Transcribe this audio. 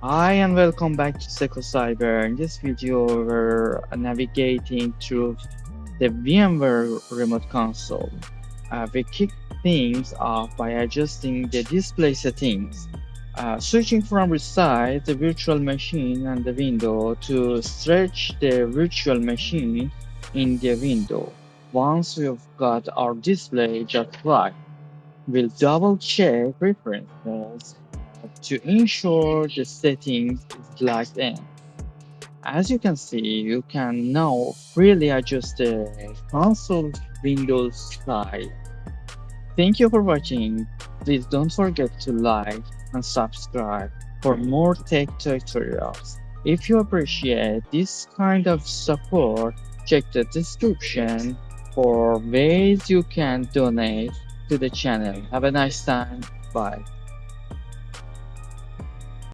Hi and welcome back to Seco Cyber. In this video, we're navigating through the VMware Remote Console. We kick things off by adjusting the display settings, switching from resize the virtual machine and the window to stretch the virtual machine in the window. Once we've got our display just right, we'll double check preferences to ensure the settings is plugged in. As you can see, you can now freely adjust the console Windows size. Thank you for watching. Please don't forget to like and subscribe for more tech tutorials. If you appreciate this kind of support, check the description for ways you can donate to the channel. Have a nice time. Bye.